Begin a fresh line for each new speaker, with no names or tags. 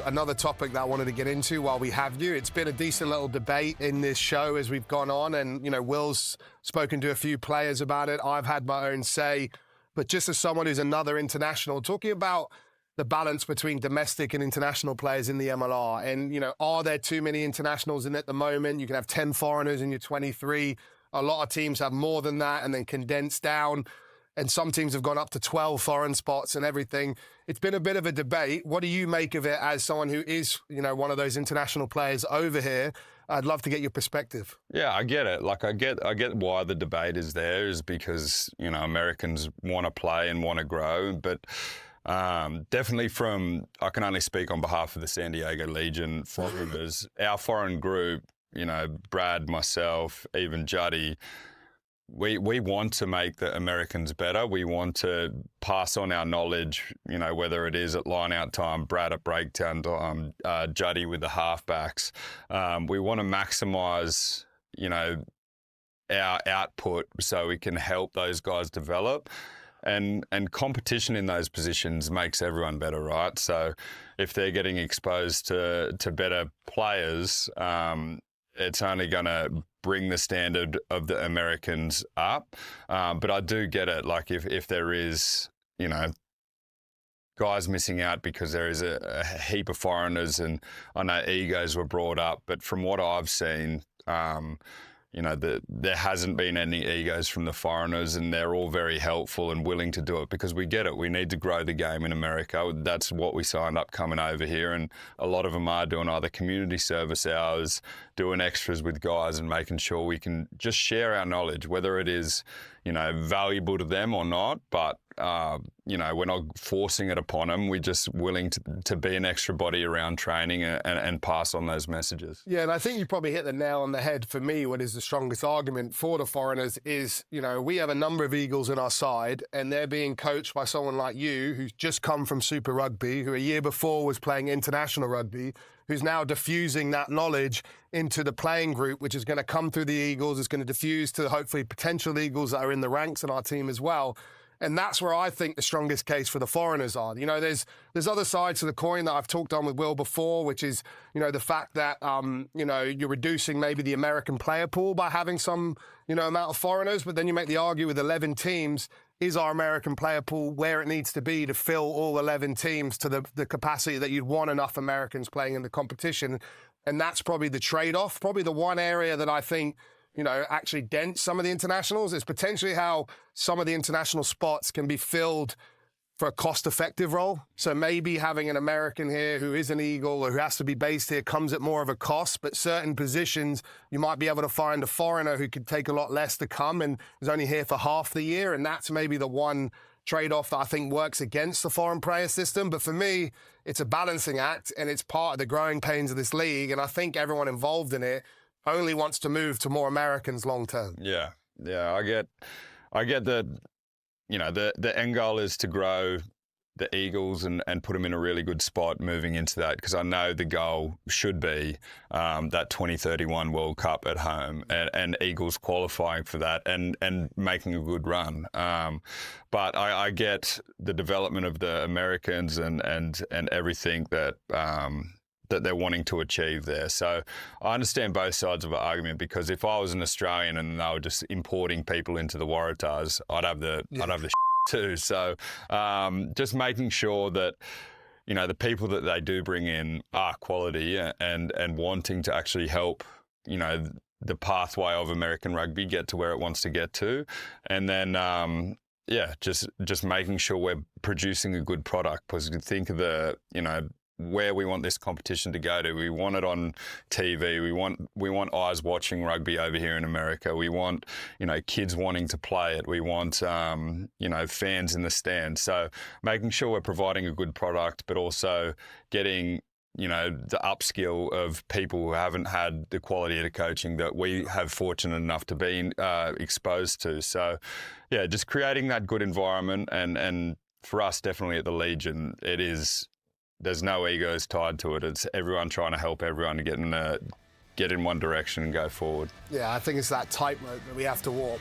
another topic that I wanted to get into while we have you. It's been a decent little debate in this show as we've gone on, and, you know, Will's spoken to a few players about it. I've had my own say. But just as someone who's another international, talking about the balance between domestic and international players in the MLR, and, you know, are there too many internationals in at the moment? You can have 10 foreigners in your 23. A lot of teams have more than that and then condense down. And some teams have gone up to 12 foreign spots and everything. It's been a bit of a debate. What do you make of it as someone who is, you know, one of those international players over here? I'd love to get your perspective.
Yeah, I get it. Like, I get why the debate is there, is because, you know, Americans want to play and want to grow. But definitely I can only speak on behalf of the San Diego Legion foreigners. Our foreign group, you know, Brad, myself, even Juddy, we want to make the Americans better. We want to pass on our knowledge, you know, whether it is at line-out time, Brad at breakdown time, Juddy with the halfbacks. We want to maximise, you know, our output so we can help those guys develop. And competition in those positions makes everyone better, right? So if they're getting exposed to better players, it's only going to bring the standard of the Americans up. But I do get it. Like, if there is, you know, guys missing out because there is a heap of foreigners, and I know egos were brought up, but from what I've seen, you know, there hasn't been any egos from the foreigners, and they're all very helpful and willing to do it because we get it. We need to grow the game in America. That's what we signed up coming over here, and a lot of them are doing either community service hours, doing extras with guys, and making sure we can just share our knowledge, whether it is, you know, valuable to them or not. But you know, we're not forcing it upon them. We're just willing to be an extra body around training and pass on those messages.
Yeah, and I think you probably hit the nail on the head. For me, what is the strongest argument for the foreigners is, you know, we have a number of Eagles in our side, and they're being coached by someone like you, who's just come from Super Rugby, who a year before was playing international rugby, who's now diffusing that knowledge into the playing group, which is going to come through the Eagles. It's going to diffuse to hopefully potential Eagles that are in the ranks in our team as well. And that's where I think the strongest case for the foreigners are. You know, there's other sides to the coin that I've talked on with Will before, which is, you know, the fact that, you know, you're reducing maybe the American player pool by having some, you know, amount of foreigners. But then you make the argument with 11 teams, is our American player pool where it needs to be to fill all 11 teams to the capacity that you'd want enough Americans playing in the competition? And that's probably the trade-off. Probably the one area that I think, you know, actually dents some of the internationals is potentially how some of the international spots can be filled for a cost-effective role. So maybe having an American here who is an Eagle or who has to be based here comes at more of a cost, but certain positions you might be able to find a foreigner who could take a lot less to come and is only here for half the year, and that's maybe the one trade-off that I think works against the foreign player system. But for me, it's a balancing act, and it's part of the growing pains of this league, and I think everyone involved in it only wants to move to more Americans long term.
Yeah, I get that. You know, the end goal is to grow the Eagles and put them in a really good spot moving into that, because I know the goal should be that 2031 World Cup at home and Eagles qualifying for that and making a good run. But I get the development of the Americans and everything that they're wanting to achieve there. So I understand both sides of the argument, because if I was an Australian and they were just importing people into the Waratahs, I'd have the too. So just making sure that, you know, the people that they do bring in are quality and wanting to actually help, you know, the pathway of American rugby get to where it wants to get to. And then just making sure we're producing a good product, because you think of the, you know, where we want this competition to go to. We want it on TV. We want eyes watching rugby over here in America. We want, you know, kids wanting to play it. We want, you know, fans in the stands. So making sure we're providing a good product, but also getting, you know, the upskill of people who haven't had the quality of the coaching that we have fortunate enough to be exposed to. So, yeah, just creating that good environment. And for us, definitely at the Legion, it is, there's no egos tied to it. It's everyone trying to help everyone to get in one direction and go forward.
Yeah, I think it's that tightrope that we have to walk.